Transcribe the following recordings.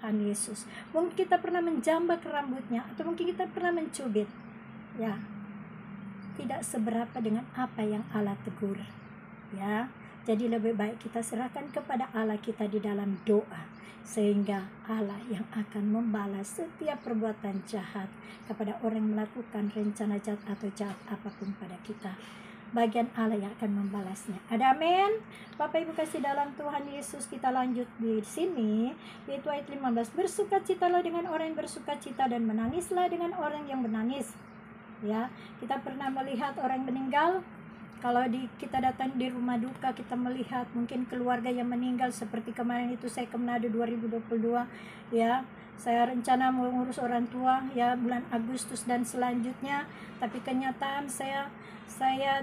Tuhan Yesus. Mungkin kita pernah menjambak rambutnya, atau mungkin kita pernah mencubit. Ya, tidak seberapa dengan apa yang Allah tegur. Ya, jadi lebih baik kita serahkan kepada Allah kita di dalam doa, sehingga Allah yang akan membalas setiap perbuatan jahat kepada orang yang melakukan rencana jahat atau jahat apapun pada kita. Bagian Allah yang akan membalasnya. Ada amin. Bapak Ibu kasih dalam Tuhan Yesus, kita lanjut di sini, yaitu ayat 15. Bersukacitalah dengan orang yang bersukacita dan menangislah dengan orang yang menangis. Ya, kita pernah melihat orang meninggal. Kalau kita datang di rumah duka, kita melihat mungkin keluarga yang meninggal, seperti kemarin itu saya ke Manado 2022, ya. Saya rencana mengurus orang tua ya bulan Agustus dan selanjutnya, tapi kenyataan saya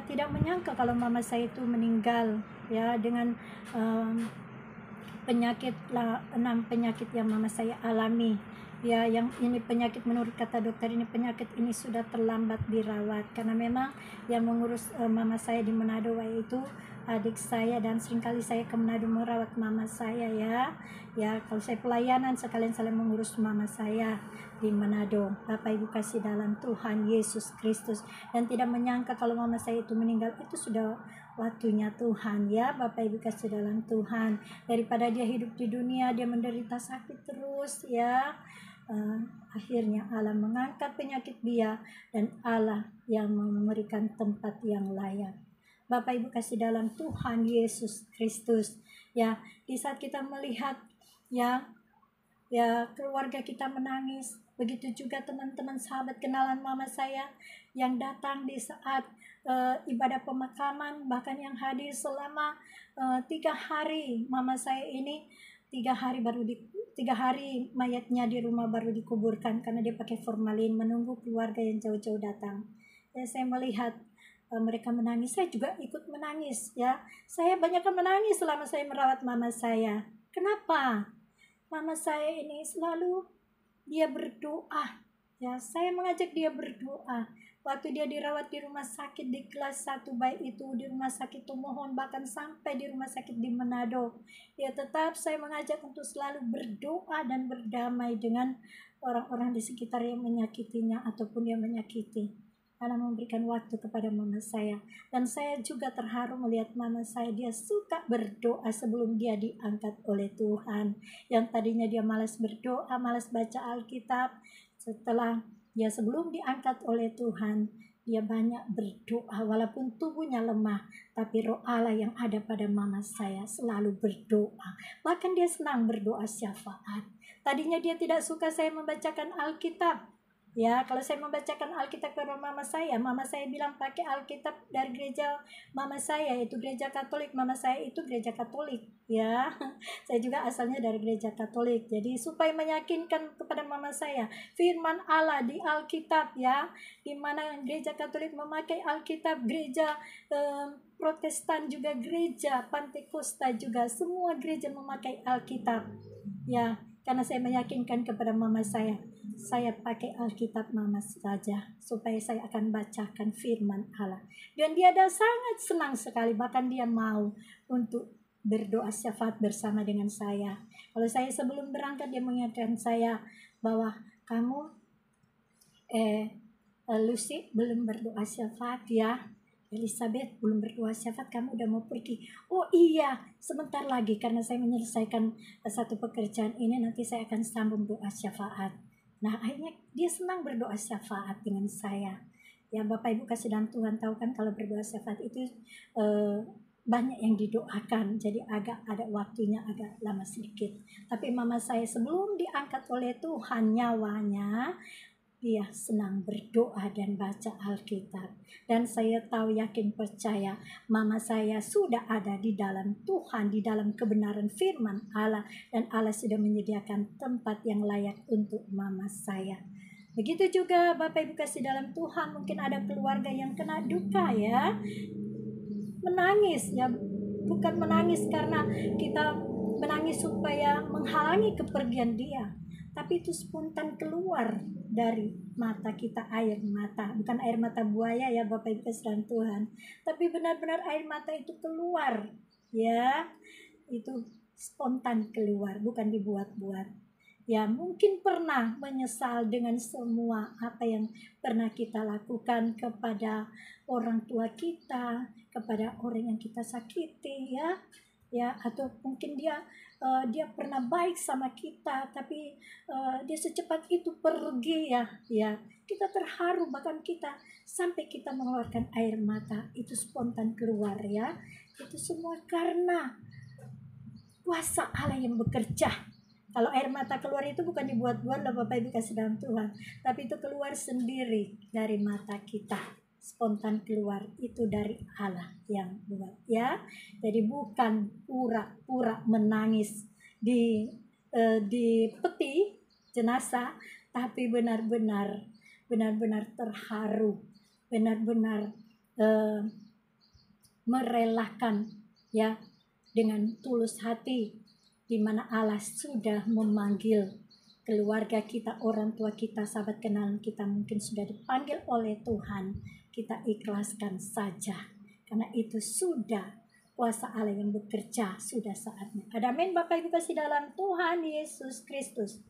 tidak menyangka kalau mama saya itu meninggal ya, dengan penyakit 6 penyakit yang mama saya alami. Ya, yang ini penyakit, menurut kata dokter, ini penyakit ini sudah terlambat dirawat, karena memang yang mengurus mama saya di Manado itu adik saya, dan seringkali saya ke Manado merawat mama saya ya. Ya, kalau saya pelayanan sekalian saya mengurus mama saya di Manado. Bapak Ibu kasih dalam Tuhan Yesus Kristus, dan tidak menyangka kalau mama saya itu meninggal, itu sudah waktunya Tuhan ya. Bapak Ibu kasih dalam Tuhan, daripada dia hidup di dunia dia menderita sakit terus ya. Akhirnya Allah mengangkat penyakit dia, dan Allah yang memberikan tempat yang layak. Bapak Ibu kasih dalam Tuhan Yesus Kristus ya, di saat kita melihat ya keluarga kita menangis, begitu juga teman-teman sahabat kenalan mama saya yang datang di saat ibadah pemakaman, bahkan yang hadir selama 3 hari. Mama saya ini 3 hari mayatnya di rumah baru dikuburkan, karena dia pakai formalin menunggu keluarga yang jauh-jauh datang. Ya, saya melihat mereka menangis, saya juga ikut menangis ya. Saya banyak menangis selama saya merawat mama saya. Kenapa? Mama saya ini selalu dia berdoa ya. Saya mengajak dia berdoa waktu dia dirawat di rumah sakit di kelas 1, baik itu di rumah sakit Tomohon, bahkan sampai di rumah sakit di Manado ya, tetap saya mengajak untuk selalu berdoa dan berdamai dengan orang-orang di sekitar yang menyakitinya ataupun yang menyakiti. Allah memberikan waktu kepada mama saya, dan saya juga terharu melihat mama saya, dia suka berdoa sebelum dia diangkat oleh Tuhan. Yang tadinya dia malas berdoa, malas baca Alkitab, setelah dia sebelum diangkat oleh Tuhan, dia banyak berdoa walaupun tubuhnya lemah, tapi roh Allah yang ada pada mama saya selalu berdoa. Bahkan dia senang berdoa syafaat. Tadinya dia tidak suka saya membacakan Alkitab. Ya, kalau saya membacakan Alkitab ke mama saya bilang pakai Alkitab dari gereja mama saya, itu gereja Katolik. Mama saya itu gereja Katolik ya. Saya juga asalnya dari gereja Katolik. Jadi supaya meyakinkan kepada mama saya firman Allah di Alkitab ya, di mana gereja Katolik memakai Alkitab, gereja Protestan juga, gereja Pantekosta juga, semua gereja memakai Alkitab ya. Karena saya meyakinkan kepada mama saya pakai Alkitab mama saja, supaya saya akan bacakan firman Allah. Dan dia ada sangat senang sekali, bahkan dia mau untuk berdoa syafaat bersama dengan saya. Kalau saya sebelum berangkat, dia mengingatkan saya bahwa kamu Lucy belum berdoa syafaat ya. Elizabeth belum berdoa syafaat, kamu udah mau pergi. Oh iya, sebentar lagi, karena saya menyelesaikan satu pekerjaan ini, nanti saya akan sambung doa syafaat. Nah, akhirnya dia senang berdoa syafaat dengan saya. Ya, Bapak Ibu kasih dalam Tuhan tahu kan, kalau berdoa syafaat itu banyak yang didoakan, jadi agak ada waktunya, agak lama sedikit. Tapi mama saya sebelum diangkat oleh Tuhan nyawanya, dia senang berdoa dan baca Alkitab. Dan saya tahu, yakin, percaya mama saya sudah ada di dalam Tuhan, di dalam kebenaran firman Allah, dan Allah sudah menyediakan tempat yang layak untuk mama saya. Begitu juga Bapak Ibu kasih dalam Tuhan, mungkin ada keluarga yang kena duka ya, menangis ya, bukan menangis karena kita menangis supaya menghalangi kepergian dia, tapi itu spontan keluar dari mata kita, air mata, bukan air mata buaya ya Bapak Ibu kasih Tuhan, tapi benar-benar air mata itu keluar ya, itu spontan keluar, bukan dibuat-buat Ya, mungkin pernah menyesal dengan semua apa yang pernah kita lakukan kepada orang tua kita, kepada orang yang kita sakiti, ya, atau mungkin dia pernah baik sama kita, tapi dia secepat itu pergi, ya, kita terharu, bahkan kita sampai kita mengeluarkan air mata, itu spontan keluar, ya, itu semua karena kuasa Allah yang bekerja. Kalau air mata keluar itu bukan dibuat-buat lah Bapak Ibu kasih dalam Tuhan, tapi itu keluar sendiri dari mata kita, spontan keluar, itu dari Allah yang buat, ya. Jadi bukan pura-pura menangis di peti jenazah, tapi benar-benar terharu, benar-benar merelakan, ya, dengan tulus hati, di mana Allah sudah memanggil keluarga kita, orang tua kita, sahabat kenalan kita mungkin sudah dipanggil oleh Tuhan. Kita ikhlaskan saja, karena itu sudah kuasa Allah yang bekerja, sudah saatnya. Ada amin Bapak Ibu kasih dalam Tuhan Yesus Kristus.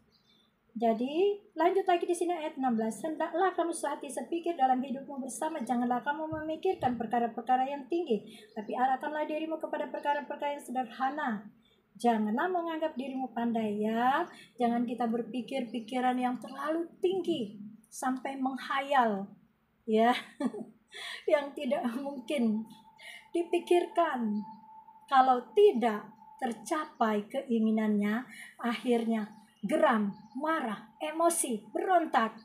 Jadi lanjut lagi di sini ayat 16. Hendaklah kamu sehati sepikir dalam hidupmu bersama, janganlah kamu memikirkan perkara-perkara yang tinggi, tapi arahkanlah dirimu kepada perkara-perkara yang sederhana. Janganlah menganggap dirimu pandai, ya. Jangan kita berpikir pikiran yang terlalu tinggi sampai menghayal, ya. Yang tidak mungkin dipikirkan. Kalau tidak tercapai keinginannya, akhirnya geram, marah, emosi, berontak.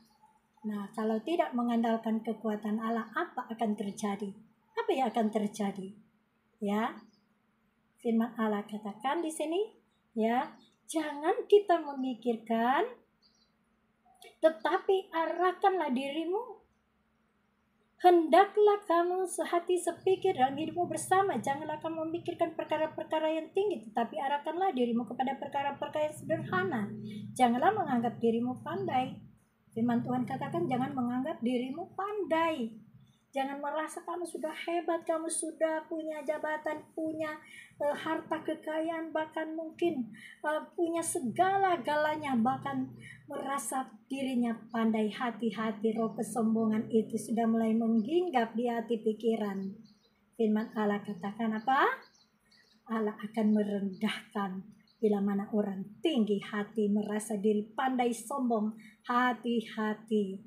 Nah, kalau tidak mengandalkan kekuatan Allah, apa akan terjadi? Apa yang akan terjadi? Ya, firman Allah katakan di sini, ya, jangan kita memikirkan, tetapi arahkanlah dirimu. Hendaklah kamu sehati sepikir dalam hidupmu bersama, janganlah kamu memikirkan perkara-perkara yang tinggi, tetapi arahkanlah dirimu kepada perkara-perkara yang sederhana. Janganlah menganggap dirimu pandai. Firman Tuhan katakan, jangan menganggap dirimu pandai. Jangan merasa kamu sudah hebat, kamu sudah punya jabatan, punya harta kekayaan, bahkan mungkin punya segala-galanya, bahkan merasa dirinya pandai. Hati-hati, roh kesombongan itu sudah mulai menghinggap di hati pikiran. Firman Allah katakan apa? Allah akan merendahkan bila mana orang tinggi hati, merasa diri pandai, sombong. Hati-hati,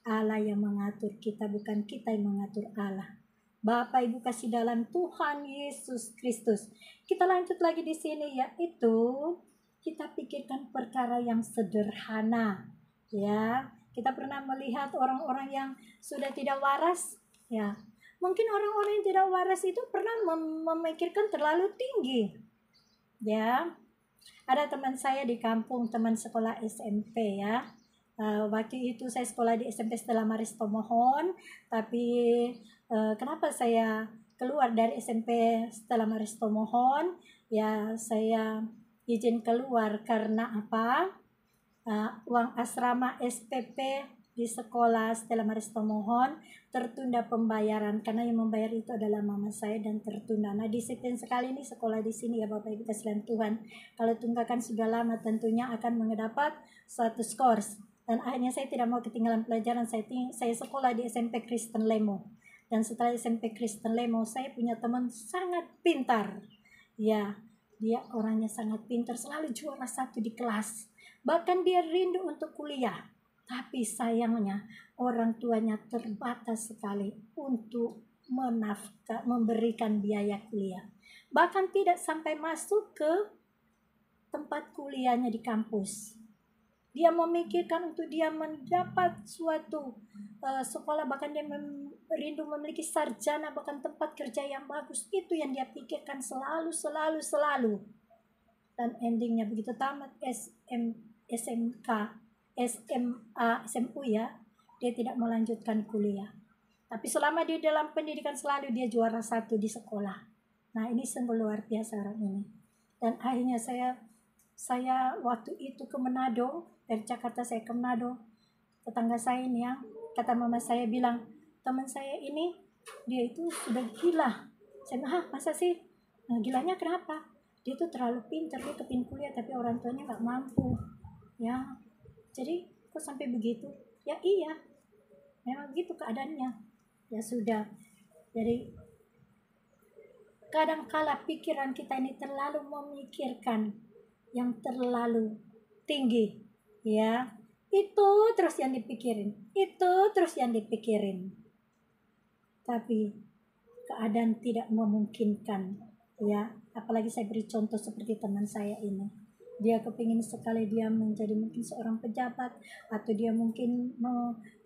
Allah yang mengatur kita, bukan kita yang mengatur Allah. Bapak Ibu kasih dalam Tuhan Yesus Kristus. Kita lanjut lagi di sini, yaitu kita pikirkan perkara yang sederhana, ya. Kita pernah melihat orang-orang yang sudah tidak waras, ya. Mungkin orang-orang yang tidak waras itu pernah memikirkan terlalu tinggi, ya. Ada teman saya di kampung, teman sekolah SMP, ya. Waktu itu saya sekolah di SMP Stella Maris Tomohon, tapi kenapa saya keluar dari SMP Stella Maris Tomohon? Ya, saya izin keluar karena apa? Uang asrama SPP di sekolah Stella Maris Tomohon tertunda pembayaran, karena yang membayar itu adalah mama saya, dan tertunda. Nah, disiplin sekali nih sekolah di sini, ya Bapak Ibu kasih Tuhan. Kalau tunggakan sudah lama, tentunya akan mendapat suatu skors. Dan akhirnya saya tidak mau ketinggalan pelajaran. Saya sekolah di SMP Kristen Lemo. Dan setelah SMP Kristen Lemo, saya punya teman sangat pintar. Ya, dia orangnya sangat pintar, selalu juara 1 di kelas. Bahkan dia rindu untuk kuliah. Tapi sayangnya orang tuanya terbatas sekali untuk memberikan biaya kuliah. Bahkan tidak sampai masuk ke tempat kuliahnya di kampus. Dia memikirkan untuk dia mendapat suatu sekolah, bahkan dia rindu memiliki sarjana, bahkan tempat kerja yang bagus. Itu yang dia pikirkan selalu. Dan endingnya begitu tamat SMK, SMA, SMU, ya, dia tidak melanjutkan kuliah. Tapi selama dia dalam pendidikan selalu dia juara 1 di sekolah. Nah, ini sungguh luar biasa orang ini. Dan akhirnya saya waktu itu ke Manado, dari Jakarta saya ke Manado. Tetangga saya ini, yang kata mama saya bilang, teman saya ini dia itu sudah gila. Saya bilang, masa sih? Nah, gilanya kenapa? Dia itu terlalu pintar, dia kepingin kuliah tapi orang tuanya nggak mampu. Ya, jadi kok sampai begitu? Ya iya, memang begitu keadaannya. Ya sudah. Jadi kadangkala pikiran kita ini terlalu memikirkan yang terlalu tinggi, ya. Itu terus yang dipikirin, itu terus yang dipikirin. Tapi keadaan tidak memungkinkan, ya. Apalagi saya beri contoh seperti teman saya ini. Dia kepingin sekali dia menjadi mungkin seorang pejabat, atau dia mungkin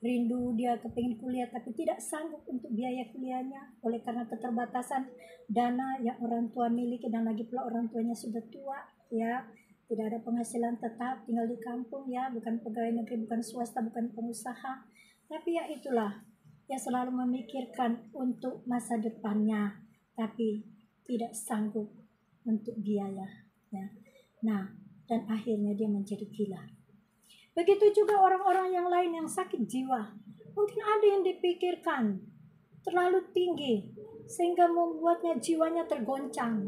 rindu dia kepingin kuliah tapi tidak sanggup untuk biaya kuliahnya oleh karena keterbatasan dana yang orang tua miliki, dan lagi pula orang tuanya sudah tua, ya, tidak ada penghasilan tetap, tinggal di kampung, ya, bukan pegawai negeri, bukan swasta, bukan pengusaha, tapi ya itulah, ya, selalu memikirkan untuk masa depannya tapi tidak sanggup untuk biaya, ya. Nah, dan akhirnya dia menjadi gila. Begitu juga orang-orang yang lain yang sakit jiwa. Mungkin ada yang dipikirkan terlalu tinggi sehingga membuatnya jiwanya tergoncang.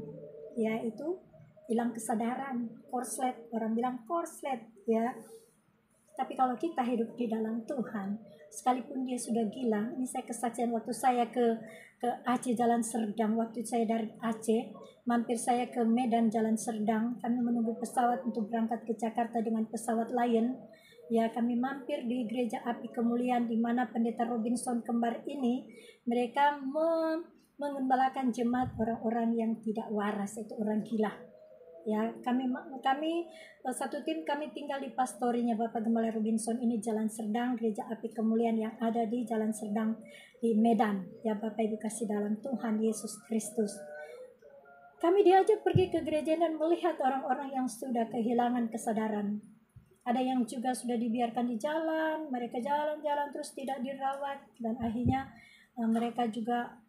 Yaitu hilang kesadaran, korslet. Orang bilang korslet, ya. Tapi kalau kita hidup di dalam Tuhan, sekalipun dia sudah gila, ini saya kesaksian waktu saya ke Aceh Jalan Serdang, waktu saya dari Aceh, mampir saya ke Medan Jalan Serdang, kami menunggu pesawat untuk berangkat ke Jakarta dengan pesawat Lion. Ya, kami mampir di Gereja Api Kemuliaan di mana Pendeta Robinson kembar ini, mereka mengembalakan jemaat orang-orang yang tidak waras, itu orang gila. Ya, kami satu tim, kami tinggal di pastorinya Bapak Gembala Robinson ini Jalan Serdang, Gereja Api Kemuliaan yang ada di Jalan Serdang di Medan. Ya, Bapak Ibu kasih dalam Tuhan Yesus Kristus. Kami diajak pergi ke gereja dan melihat orang-orang yang sudah kehilangan kesadaran. Ada yang juga sudah dibiarkan di jalan, mereka jalan-jalan terus tidak dirawat, dan akhirnya mereka juga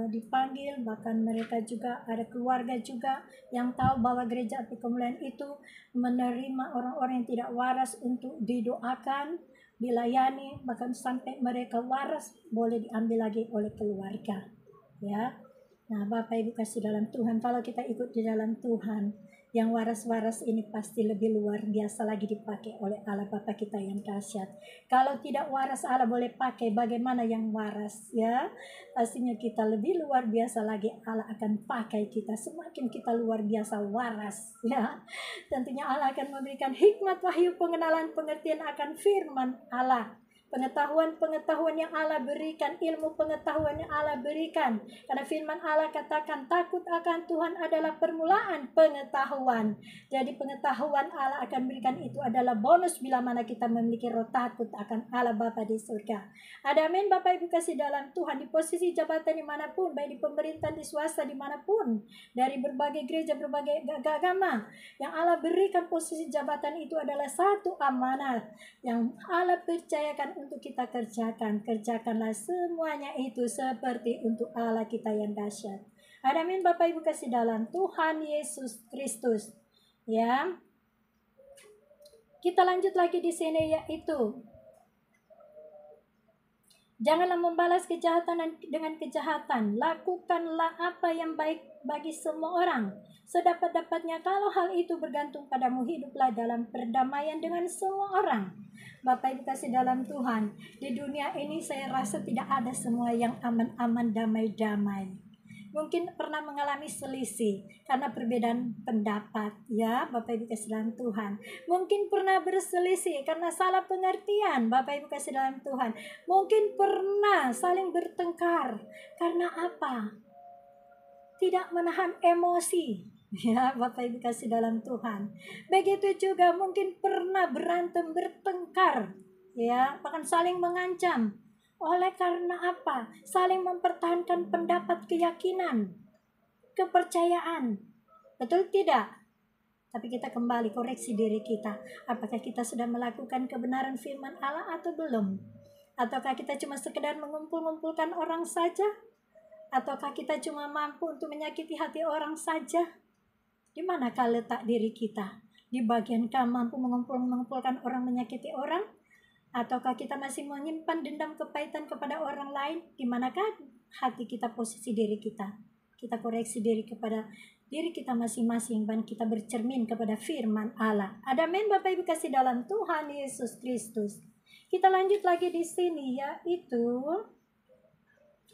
dipanggil, bahkan mereka juga ada keluarga juga yang tahu bahwa Gereja Api Kemuliaan itu menerima orang-orang yang tidak waras untuk didoakan, dilayani, bahkan sampai mereka waras boleh diambil lagi oleh keluarga, ya. Nah, Bapak Ibu kasih dalam Tuhan, kalau kita ikut di dalam Tuhan, yang waras-waras ini pasti lebih luar biasa lagi dipakai oleh Allah Bapa kita yang dahsyat. Kalau tidak waras Allah boleh pakai, bagaimana yang waras, ya? Pastinya kita lebih luar biasa lagi Allah akan pakai kita. Semakin kita luar biasa waras, ya. Tentunya Allah akan memberikan hikmat, wahyu, pengenalan, pengertian akan firman Allah. Pengetahuan yang Allah berikan, ilmu pengetahuan yang Allah berikan. Karena firman Allah katakan takut akan Tuhan adalah permulaan pengetahuan. Jadi pengetahuan Allah akan berikan itu adalah bonus bila mana kita memiliki roh takut akan Allah Bapa di surga. Ada amin Bapak Ibu kasih dalam Tuhan, di posisi jabatan dimanapun, baik di pemerintahan, di swasta, dimanapun, dari berbagai gereja, berbagai agama, yang Allah berikan posisi jabatan itu adalah satu amanat yang Allah percayakan untuk kita kerjakan. Kerjakanlah semuanya itu seperti untuk Allah kita yang dahsyat. Amin Bapak Ibu kasih dalam Tuhan Yesus Kristus. Ya. Kita lanjut lagi di sini, yaitu janganlah membalas kejahatan dengan kejahatan. Lakukanlah apa yang baik bagi semua orang. Sedapat-dapatnya, kalau hal itu bergantung padamu, hiduplah dalam perdamaian dengan semua orang. Bapak Ibu kasih dalam Tuhan, di dunia ini saya rasa tidak ada semua yang aman-aman, damai-damai. Mungkin pernah mengalami selisih karena perbedaan pendapat, ya Bapak Ibu kasih dalam Tuhan. Mungkin pernah berselisih karena salah pengertian, Bapak Ibu kasih dalam Tuhan. Mungkin pernah saling bertengkar karena apa? Tidak menahan emosi, ya Bapak Ibu kasih dalam Tuhan. Begitu juga mungkin pernah berantem, bertengkar, ya, bahkan saling mengancam. Oleh karena apa? Saling mempertahankan pendapat, keyakinan, kepercayaan. Betul tidak? Tapi kita kembali koreksi diri kita. Apakah kita sudah melakukan kebenaran firman Allah atau belum? Ataukah kita cuma sekedar mengumpul-ngumpulkan orang saja? Ataukah kita cuma mampu untuk menyakiti hati orang saja? Di manakah letak diri kita? Di bagaiankah mampu mengumpulkan orang, menyakiti orang? Ataukah kita masih menyimpan dendam, kepahitan kepada orang lain? Di manakah hati kita, posisi diri kita? Kita koreksi diri kepada diri kita masing-masing dan kita bercermin kepada firman Allah. Ada amin Bapak Ibu kasih dalam Tuhan Yesus Kristus. Kita lanjut lagi di sini, yaitu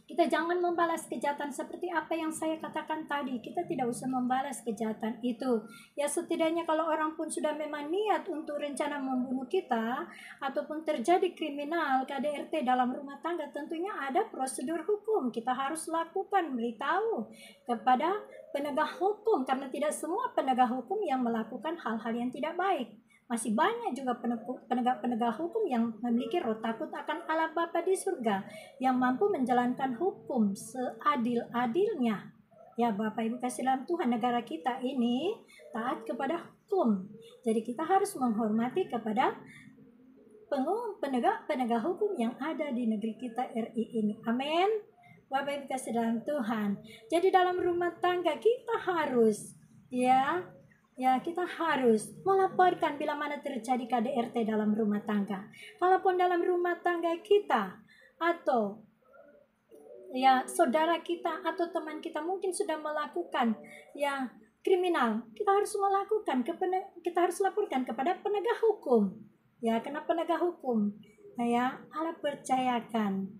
kita jangan membalas kejahatan seperti apa yang saya katakan tadi. Kita tidak usah membalas kejahatan itu. Ya setidaknya kalau orang pun sudah memang niat untuk rencana membunuh kita, ataupun terjadi kriminal KDRT dalam rumah tangga, tentunya ada prosedur hukum. Kita harus lakukan, beritahu kepada penegak hukum. Karena tidak semua penegak hukum yang melakukan hal-hal yang tidak baik. Masih banyak juga penegak-penegak hukum yang memiliki roh takut akan Allah Bapa di surga, yang mampu menjalankan hukum seadil-adilnya. Ya Bapak Ibu kasih dalam Tuhan, negara kita ini taat kepada hukum. Jadi kita harus menghormati kepada penegak hukum yang ada di negeri kita RI ini. Amin. Bapak Ibu kasih dalam Tuhan. Jadi dalam rumah tangga kita harus kita harus melaporkan bila mana terjadi KDRT dalam rumah tangga. Kalaupun dalam rumah tangga kita atau saudara kita atau teman kita mungkin sudah melakukan kriminal, kita harus laporkan kepada penegak hukum. Karena penegak hukum Allah percayakan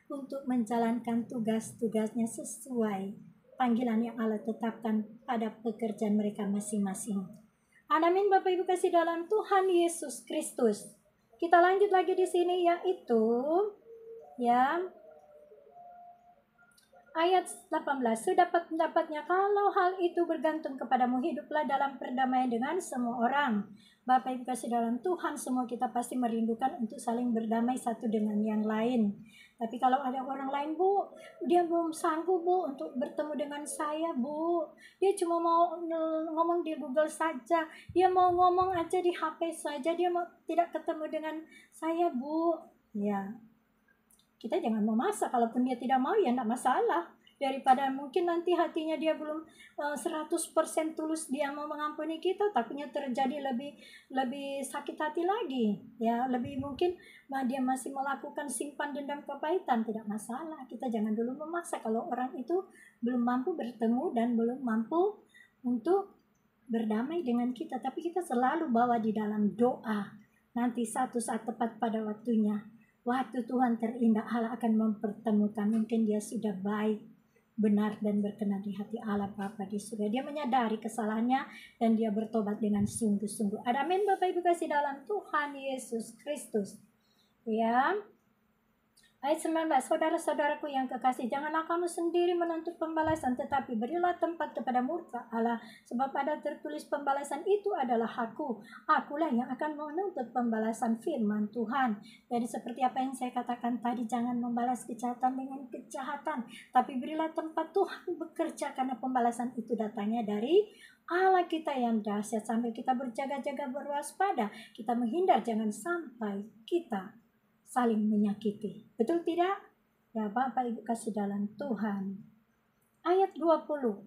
untuk menjalankan tugas-tugasnya sesuai panggilan yang Allah tetapkan pada pekerjaan mereka masing-masing. Amin Bapak Ibu kasih dalam Tuhan Yesus Kristus. Kita lanjut lagi di sini, yaitu ayat 18. Sedapat pendapatnya, kalau hal itu bergantung kepadamu, hiduplah dalam perdamaian dengan semua orang. Bapak Ibu kasih dalam Tuhan, semua kita pasti merindukan untuk saling berdamai satu dengan yang lain. Tapi kalau ada orang lain, Bu, dia belum sanggup, Bu, untuk bertemu dengan saya, Bu. Dia cuma mau ngomong di Google saja. Dia mau ngomong aja di HP saja. Dia mau tidak ketemu dengan saya, Bu. Kita jangan memaksa. Kalaupun dia tidak mau, tidak masalah. Daripada mungkin nanti hatinya dia belum 100% tulus dia mau mengampuni kita, takutnya terjadi lebih sakit hati lagi. Lebih mungkin dia masih melakukan simpan dendam kepahitan. Tidak masalah, kita jangan dulu memaksa kalau orang itu belum mampu bertemu dan belum mampu untuk berdamai dengan kita. Tapi kita selalu bawa di dalam doa. Nanti satu saat tepat pada waktunya, waktu Tuhan terindah, Allah akan mempertemukan. Mungkin dia sudah baik, benar dan berkenan di hati Allah Bapa di surga. Dia menyadari kesalahannya dan dia bertobat dengan sungguh-sungguh. Amin Bapak Ibu kasih dalam Tuhan Yesus Kristus. Ayat 19, saudara-saudaraku yang kekasih, janganlah kamu sendiri menuntut pembalasan, tetapi berilah tempat kepada murka Allah, sebab ada tertulis pembalasan itu adalah Aku. Akulah yang akan menuntut pembalasan, firman Tuhan. Jadi seperti apa yang saya katakan tadi, jangan membalas kejahatan dengan kejahatan, tapi berilah tempat Tuhan bekerja, karena pembalasan itu datangnya dari Allah kita yang dahsyat. Sambil kita berjaga-jaga, berwaspada, kita menghindar jangan sampai kita saling menyakiti. Betul tidak? Ya Bapak Ibu kasih dalam Tuhan. Ayat 20.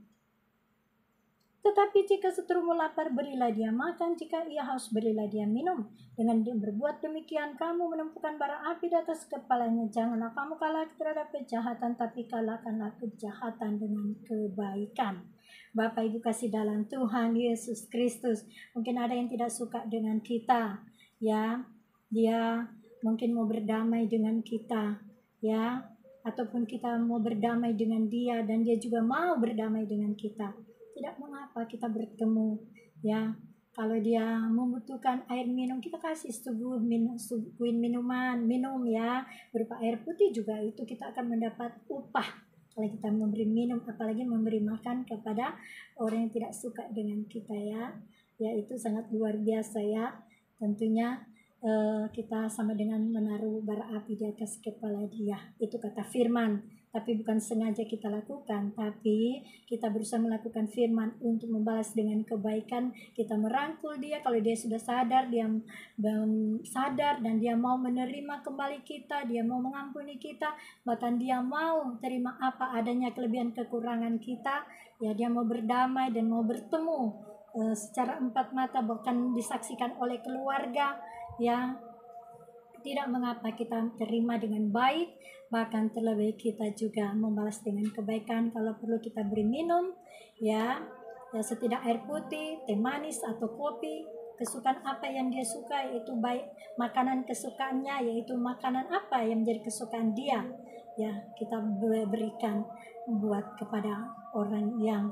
Tetapi jika seterumu lapar, berilah dia makan. Jika ia haus, berilah dia minum. Dengan dia berbuat demikian, kamu menumpukan bara api di atas kepalanya. Janganlah kamu kalah terhadap kejahatan, tapi kalahkanlah kejahatan dengan kebaikan. Bapak Ibu kasih dalam Tuhan Yesus Kristus. Mungkin ada yang tidak suka dengan kita. Dia mungkin mau berdamai dengan kita, ataupun kita mau berdamai dengan dia dan dia juga mau berdamai dengan kita. Tidak mengapa kita bertemu, Kalau dia membutuhkan air minum, kita kasih suguhin minuman, minum berupa air putih juga, itu kita akan mendapat upah. Kalau kita memberi minum, apalagi memberi makan kepada orang yang tidak suka dengan kita, itu sangat luar biasa, tentunya. Kita sama dengan menaruh bara api di atas kepala dia. Itu kata firman, tapi bukan sengaja kita lakukan, tapi kita berusaha melakukan firman untuk membalas dengan kebaikan. Kita merangkul dia. Kalau dia sudah sadar, dia sadar dan dia mau menerima kembali kita, dia mau mengampuni kita, bahkan dia mau terima apa adanya kelebihan kekurangan kita, dia mau berdamai dan mau bertemu secara empat mata, bahkan disaksikan oleh keluarga. tidak mengapa kita terima dengan baik, bahkan terlebih kita juga membalas dengan kebaikan. Kalau perlu kita beri minum, ya setidak air putih, teh manis atau kopi, kesukaan apa yang dia suka, yaitu baik makanan kesukaannya, yaitu makanan apa yang menjadi kesukaan dia, ya kita berikan buat kepada orang yang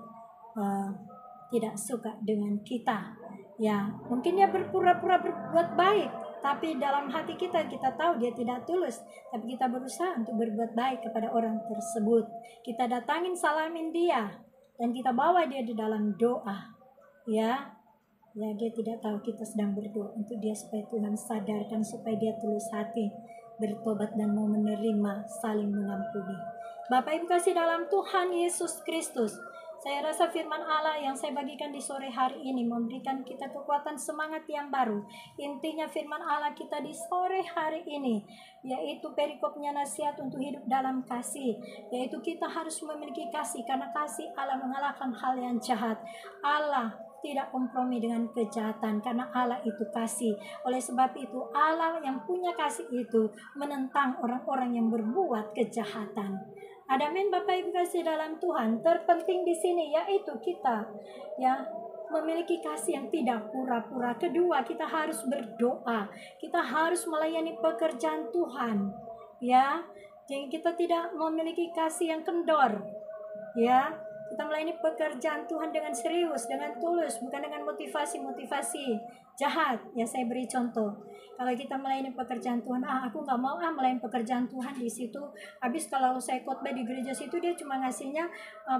tidak suka dengan kita. Ya mungkin dia berpura-pura berbuat baik, tapi dalam hati kita tahu dia tidak tulus, tapi kita berusaha untuk berbuat baik kepada orang tersebut. Kita datangin, salamin dia, dan kita bawa dia di dalam doa. Ya dia tidak tahu kita sedang berdoa untuk dia, supaya Tuhan sadarkan, supaya dia tulus hati, bertobat dan mau menerima, saling mengampuni. Bapak Ibu kasih dalam Tuhan Yesus Kristus, saya rasa firman Allah yang saya bagikan di sore hari ini memberikan kita kekuatan, semangat yang baru. Intinya firman Allah kita di sore hari ini, yaitu perikopnya nasihat untuk hidup dalam kasih, yaitu kita harus memiliki kasih, karena kasih Allah mengalahkan hal yang jahat. Allah tidak kompromi dengan kejahatan, karena Allah itu kasih. Oleh sebab itu Allah yang punya kasih itu menentang orang-orang yang berbuat kejahatan. Ada amin Bapak Ibu kasih dalam Tuhan. Terpenting di sini yaitu kita ya memiliki kasih yang tidak pura-pura. Kedua, kita harus berdoa. Kita harus melayani pekerjaan Tuhan. Ya. Jadi kita tidak memiliki kasih yang kendor. Ya. Kita melayani pekerjaan Tuhan dengan serius, dengan tulus, bukan dengan motivasi-motivasi jahat. Ya, saya beri contoh. Kalau kita melayani pekerjaan Tuhan, aku nggak mau melayani pekerjaan Tuhan di situ. Habis kalau saya khotbah di gereja situ, dia cuma ngasihnya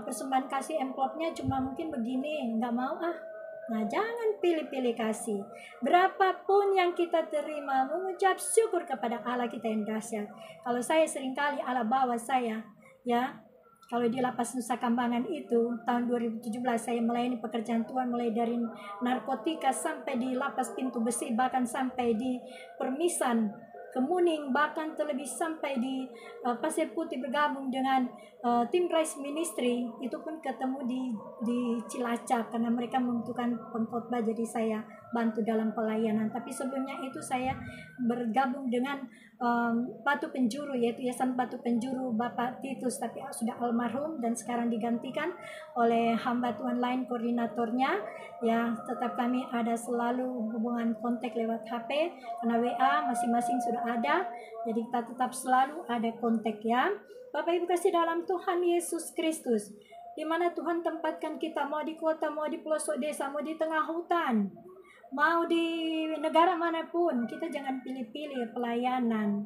persembahan kasih, envelope-nya cuma mungkin begini, nggak mau Nah, jangan pilih-pilih kasih. Berapapun yang kita terima, mengucap syukur kepada Allah kita yang dahsyat. Kalau saya seringkali Allah bawa saya, ya. Kalau di Lapas Nusa Kambangan itu, tahun 2017 saya melayani pekerjaan Tuhan, mulai dari narkotika sampai di Lapas Pintu Besi, bahkan sampai di Permisan, Kemuning, bahkan terlebih sampai di Pasir Putih, bergabung dengan tim Rise Ministry. Itu pun ketemu di Cilacap, karena mereka membutuhkan pengkhotbah, jadi saya bantu dalam pelayanan. Tapi sebelumnya itu saya bergabung dengan Batu Penjuru, yaitu Yayasan Batu Penjuru Bapak Titus, tapi sudah almarhum dan sekarang digantikan oleh hamba Tuhan lain koordinatornya. Ya, tetap kami ada selalu hubungan kontak lewat HP, karena WA masing-masing sudah ada, jadi kita tetap selalu ada kontak ya. Bapak Ibu kasih dalam Tuhan Yesus Kristus, di mana Tuhan tempatkan kita, mau di kota, mau di pelosok desa, mau di tengah hutan, mau di negara manapun, kita jangan pilih-pilih pelayanan.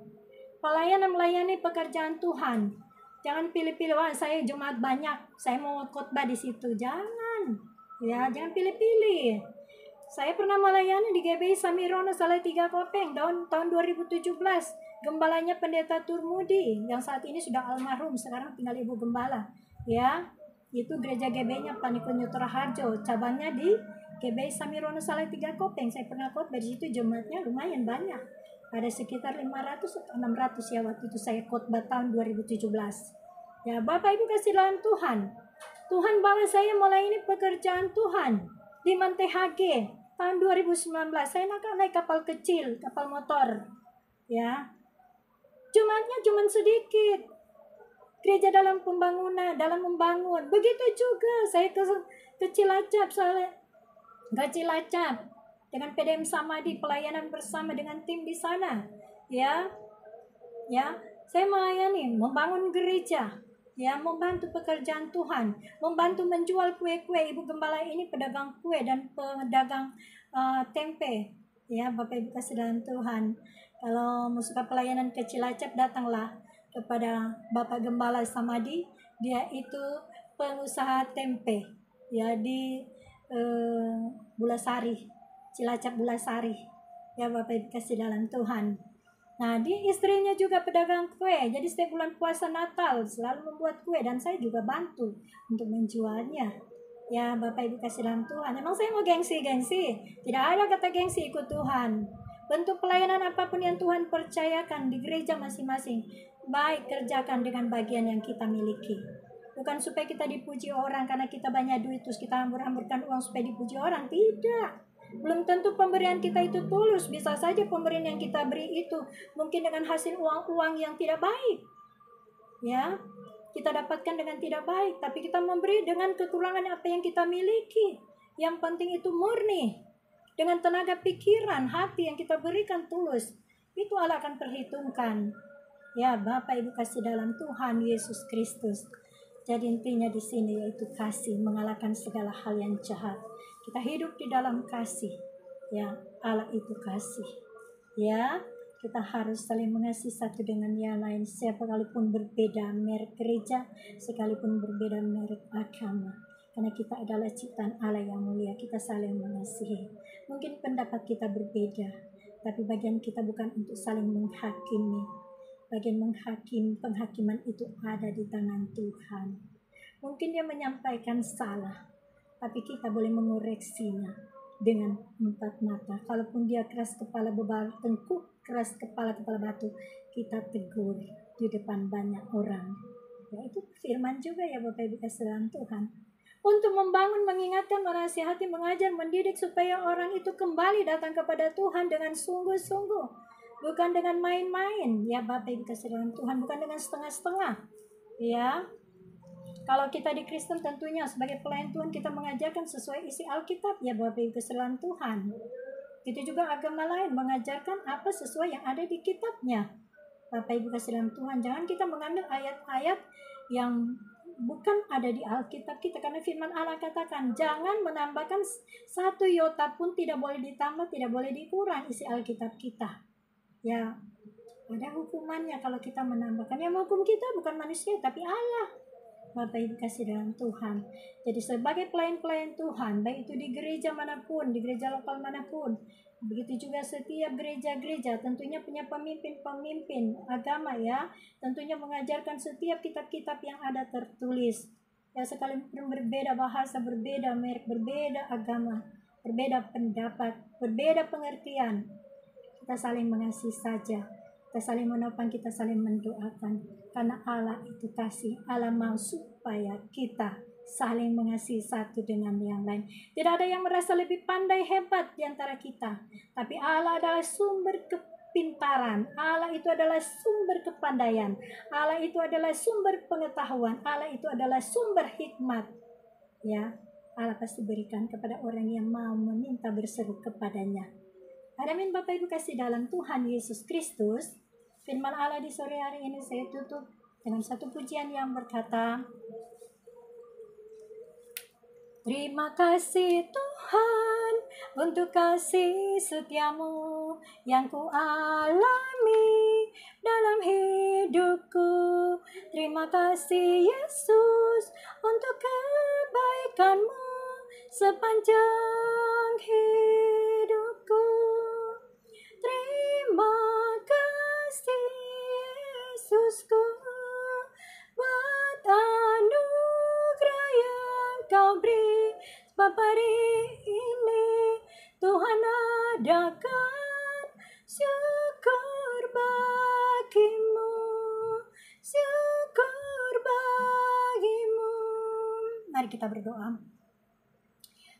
Melayani pekerjaan Tuhan. Jangan pilih-pilih, wah saya jemaat banyak, saya mau khotbah di situ. Jangan. Ya, jangan pilih-pilih. Saya pernah melayani di GBI Samirono Salatiga Kopeng tahun 2017. Gembalanya Pendeta Turmudi yang saat ini sudah almarhum, sekarang tinggal Ibu Gembala. Ya, itu gereja GBI-nya Panikunyo Toraharjo, cabangnya di GBI Samirono Salatiga Kopeng. Saya pernah khotbah di situ, jemaatnya lumayan banyak. Ada sekitar 500 atau 600 ya waktu itu saya khotbah tahun 2017. Ya, Bapak Ibu kasih dalam Tuhan. Tuhan bawa saya melayani pekerjaan Tuhan di Mantehage tahun 2019. Saya naik kapal kecil, kapal motor. Ya. Jemaatnya cuma sedikit. Gereja dalam pembangunan, dalam membangun. Begitu juga saya ke Cilacap, dengan PDM Samadi, pelayanan bersama dengan tim di sana. Ya. Saya melayani, membangun gereja. Ya, membantu pekerjaan Tuhan, membantu menjual kue-kue. Ibu Gembala ini pedagang kue dan pedagang tempe. Ya, Bapak Ibu kasih dalam Tuhan. Kalau mau suka pelayanan ke Cilacap, datanglah kepada Bapak Gembala Samadi. Dia itu pengusaha tempe. Ya, di Bulasari, Cilacap Bulasari. Ya, Bapak Ibu kasih dalam Tuhan. Nah, istrinya juga pedagang kue. Jadi setiap bulan puasa Natal selalu membuat kue, dan saya juga bantu untuk menjualnya. Ya, Bapak Ibu kasih dalam Tuhan. Emang saya mau gengsi-gengsi? Tidak ada kata gengsi, ikut Tuhan. Bentuk pelayanan apapun yang Tuhan percayakan di gereja masing-masing, baik kerjakan dengan bagian yang kita miliki. Bukan supaya kita dipuji orang karena kita banyak duit terus kita hambur-hamburkan uang supaya dipuji orang. Tidak. Belum tentu pemberian kita itu tulus. Bisa saja pemberian yang kita beri itu mungkin dengan hasil uang-uang yang tidak baik. Ya, kita dapatkan dengan tidak baik, tapi kita memberi dengan kekurangan apa yang kita miliki. Yang penting itu murni, dengan tenaga pikiran, hati yang kita berikan tulus. Itu Allah akan perhitungkan. Ya, Bapak Ibu kasih dalam Tuhan Yesus Kristus. Jadi intinya di sini yaitu kasih mengalahkan segala hal yang jahat. Kita hidup di dalam kasih. Ya, Allah itu kasih. Ya, kita harus saling mengasihi satu dengan yang lain, sekalipun berbeda merek gereja, sekalipun berbeda merek agama. Karena kita adalah ciptaan Allah yang mulia, kita saling mengasihi. Mungkin pendapat kita berbeda, tapi bagian kita bukan untuk saling menghakimi. Bagian penghakiman itu ada di tangan Tuhan. Mungkin dia menyampaikan salah, tapi kita boleh mengoreksinya dengan 4 mata. Kalaupun dia keras kepala bebal tengkuk, keras kepala batu, kita tegur di depan banyak orang. Ya, itu firman juga ya Bapak Ibu kasih dalam Tuhan. Untuk membangun, mengingatkan, menasihati, mengajar, mendidik supaya orang itu kembali datang kepada Tuhan dengan sungguh-sungguh. Bukan dengan main-main. Ya Bapak Ibu kasih dalam Tuhan, bukan dengan setengah-setengah. Ya. Kalau kita di Kristen tentunya sebagai pelayan Tuhan kita mengajarkan sesuai isi Alkitab ya Bapak Ibu kasih dalam Tuhan. Itu juga agama lain mengajarkan apa sesuai yang ada di kitabnya. Bapak Ibu kasih dalam Tuhan, jangan kita mengambil ayat-ayat yang bukan ada di Alkitab kita, karena firman Allah katakan jangan menambahkan 1 iota pun, tidak boleh ditambah, tidak boleh dikurang isi Alkitab kita. Ya, ada hukumannya kalau kita menambahkan. Yang menghukum kita bukan manusia tapi Allah. Bapak Ibu kasih dalam Tuhan. Jadi sebagai pelayan-pelayan Tuhan, baik itu di gereja manapun, di gereja lokal manapun, begitu juga setiap gereja-gereja tentunya punya pemimpin-pemimpin agama ya, tentunya mengajarkan setiap kitab-kitab yang ada tertulis. Ya, sekalipun berbeda bahasa, berbeda merek, berbeda agama, berbeda pendapat, berbeda pengertian, kita saling mengasihi saja. Kita saling menopang, kita saling mendoakan. Karena Allah itu kasih. Allah mau supaya kita saling mengasihi satu dengan yang lain. Tidak ada yang merasa lebih pandai hebat di antara kita. Tapi Allah adalah sumber kepintaran. Allah itu adalah sumber kepandaian. Allah itu adalah sumber pengetahuan. Allah itu adalah sumber hikmat. Ya, Allah pasti berikan kepada orang yang mau meminta berseru kepadanya. Amin Bapak Ibu kasih dalam Tuhan Yesus Kristus. Firman Allah di sore hari ini saya tutup dengan satu pujian yang berkata, terima kasih Tuhan untuk kasih setiamu yang ku alami dalam hidupku. Terima kasih Yesus untuk kebaikanmu sepanjang hidupku. Terima kasih Yesusku buat anugerah yang kau beri. Sebab hari ini Tuhan adakan syukur bagimu, syukur bagimu. Mari kita berdoa.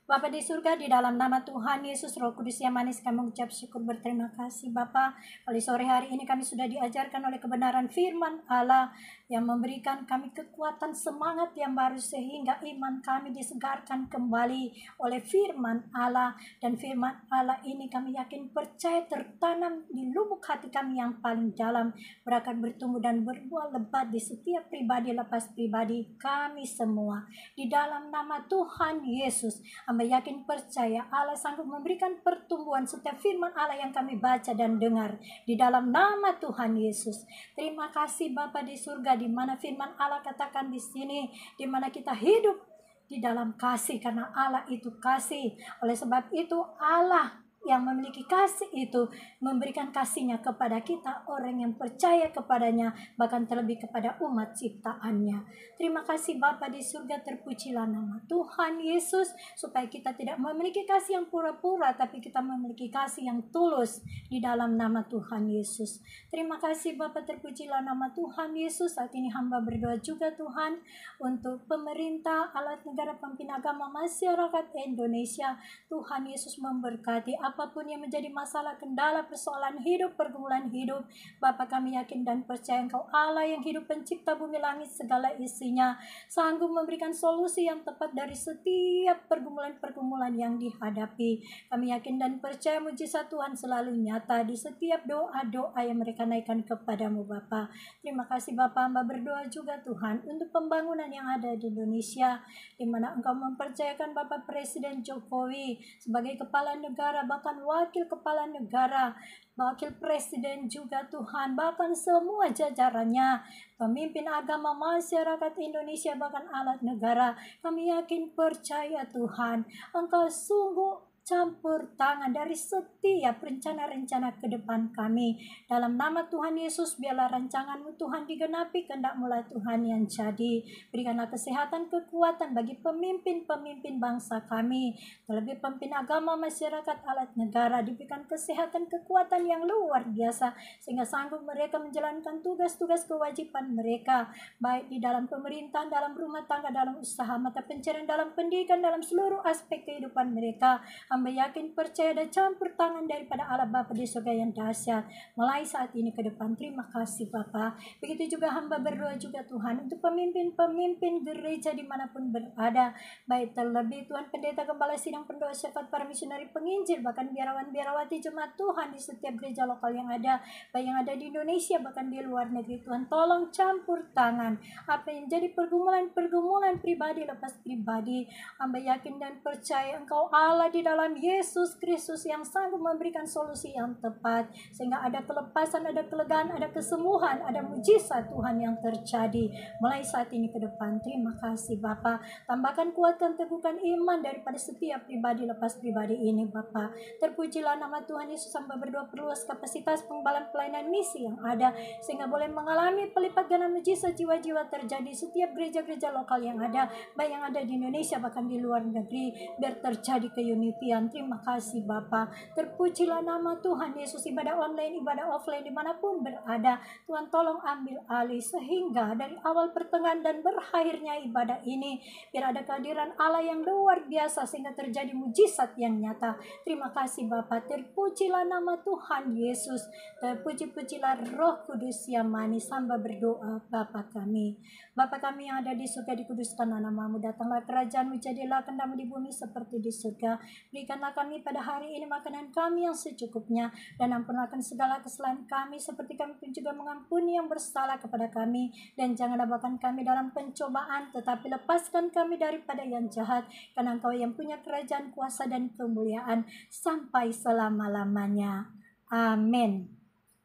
Bapa di surga, di dalam nama Tuhan Yesus, Roh Kudus yang manis, kami mengucap syukur berterima kasih Bapa. Kali sore hari ini kami sudah diajarkan oleh kebenaran firman Allah yang memberikan kami kekuatan semangat yang baru sehingga iman kami disegarkan kembali oleh firman Allah. Dan firman Allah ini kami yakin percaya tertanam di lubuk hati kami yang paling dalam, berakan bertumbuh dan berbuah lebat di setiap pribadi lepas pribadi kami semua. Di dalam nama Tuhan Yesus, hamba yakin percaya Allah sanggup memberikan pertumbuhan setiap firman Allah yang kami baca dan dengar di dalam nama Tuhan Yesus. Terima kasih Bapa di surga, di mana firman Allah katakan di sini, di mana kita hidup di dalam kasih karena Allah itu kasih. Oleh sebab itu Allah yang memiliki kasih itu memberikan kasihnya kepada kita, orang yang percaya kepadanya, bahkan terlebih kepada umat ciptaannya. Terima kasih Bapa di surga, terpujilah nama Tuhan Yesus, supaya kita tidak memiliki kasih yang pura-pura, tapi kita memiliki kasih yang tulus di dalam nama Tuhan Yesus. Terima kasih Bapa, terpujilah nama Tuhan Yesus. Saat ini hamba berdoa juga Tuhan untuk pemerintah, alat negara, pemimpin agama, masyarakat Indonesia. Tuhan Yesus memberkati apapun yang menjadi masalah, kendala, persoalan hidup, pergumulan hidup. Bapa, kami yakin dan percaya Engkau Allah yang hidup, pencipta bumi langit segala isinya, sanggup memberikan solusi yang tepat dari setiap pergumulan-pergumulan yang dihadapi. Kami yakin dan percaya mujizat Tuhan selalu nyata di setiap doa-doa yang mereka naikkan kepadamu Bapa. Terima kasih Bapa, hamba berdoa juga Tuhan untuk pembangunan yang ada di Indonesia, di mana Engkau mempercayakan Bapak Presiden Jokowi sebagai kepala negara, bahkan wakil kepala negara, wakil presiden juga Tuhan, bahkan semua jajarannya, pemimpin agama, masyarakat Indonesia, bahkan alat negara. Kami yakin percaya Tuhan, Engkau sungguh campur tangan dari setiap rencana-rencana ke depan kami. Dalam nama Tuhan Yesus, biarlah rancangan-Mu Tuhan digenapi, kehendak-Mu Tuhan yang jadi. Berikanlah kesehatan, kekuatan bagi pemimpin-pemimpin bangsa kami, terlebih pemimpin agama, masyarakat, alat negara. Diberikan kesehatan, kekuatan yang luar biasa, sehingga sanggup mereka menjalankan tugas-tugas kewajiban mereka, baik di dalam pemerintahan, dalam rumah tangga, dalam usaha, mata pencarian, dalam pendidikan, dalam seluruh aspek kehidupan mereka. Hamba yakin percaya dan campur tangan daripada Allah Bapa di surga yang dahsyat mulai saat ini ke depan. Terima kasih Bapa. Begitu juga hamba berdoa juga Tuhan untuk pemimpin-pemimpin gereja dimanapun berada, baik terlebih Tuhan pendeta, gembala, sidang, pendoa, syafaat, para misionari, penginjil, bahkan biarawan-biarawati jemaat Tuhan di setiap gereja lokal yang ada, baik yang ada di Indonesia bahkan di luar negeri. Tuhan tolong campur tangan apa yang jadi pergumulan pribadi lepas pribadi. Hamba yakin dan percaya Engkau Allah di dalam Yesus Kristus yang sanggup memberikan solusi yang tepat, sehingga ada kelepasan, ada kelegaan, ada kesembuhan, ada mujizat Tuhan yang terjadi mulai saat ini ke depan. Terima kasih Bapa. Tambahkan, kuatkan, teguhkan iman daripada setiap pribadi lepas pribadi ini Bapa. Terpujilah nama Tuhan Yesus. Hamba berdoa perluas kapasitas penggembalaan pelayanan misi yang ada, sehingga boleh mengalami pelipat ganda mujizat jiwa-jiwa terjadi setiap gereja-gereja lokal yang ada, baik yang ada di Indonesia bahkan di luar negeri. Biar terjadi keunitian. Terima kasih Bapa. Terpujilah nama Tuhan Yesus. Ibadah online, ibadah offline, dimanapun berada, Tuhan tolong ambil alih, sehingga dari awal, pertengahan, dan berakhirnya ibadah ini, biar ada kehadiran Allah yang luar biasa, sehingga terjadi mujizat yang nyata. Terima kasih Bapa. Terpujilah nama Tuhan Yesus. Terpuji-pujilah Roh Kudus yang manis. Hamba berdoa, Bapa kami. Bapa kami yang ada di surga, dikuduskanlah nama-Mu. Datanglah kerajaan-Mu, jadilah kehendak-Mu di bumi seperti di surga. Berikanlah kami pada hari ini makanan kami yang secukupnya, dan ampunkan segala kesalahan kami seperti kami pun juga mengampuni yang bersalah kepada kami. Dan janganlah bawakan kami dalam pencobaan, tetapi lepaskan kami daripada yang jahat, karena Engkau yang punya kerajaan, kuasa, dan kemuliaan sampai selama-lamanya. Amin.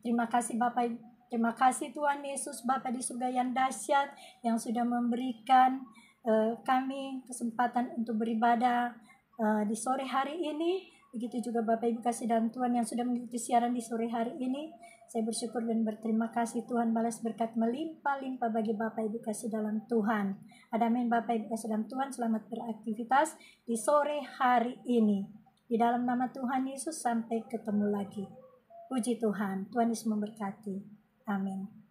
Terima kasih Bapak. Terima kasih Tuhan Yesus, Bapa di surga yang dahsyat, yang sudah memberikan kami kesempatan untuk beribadah di sore hari ini. Begitu juga Bapak Ibu kasih dan Tuhan yang sudah mengikuti siaran di sore hari ini. Saya bersyukur dan berterima kasih. Tuhan balas berkat melimpah-limpah bagi Bapak Ibu kasih dalam Tuhan. Amin Bapak Ibu kasih dalam Tuhan. Selamat beraktivitas di sore hari ini. Di dalam nama Tuhan Yesus, sampai ketemu lagi. Puji Tuhan. Tuhan Yesus memberkati. Amin.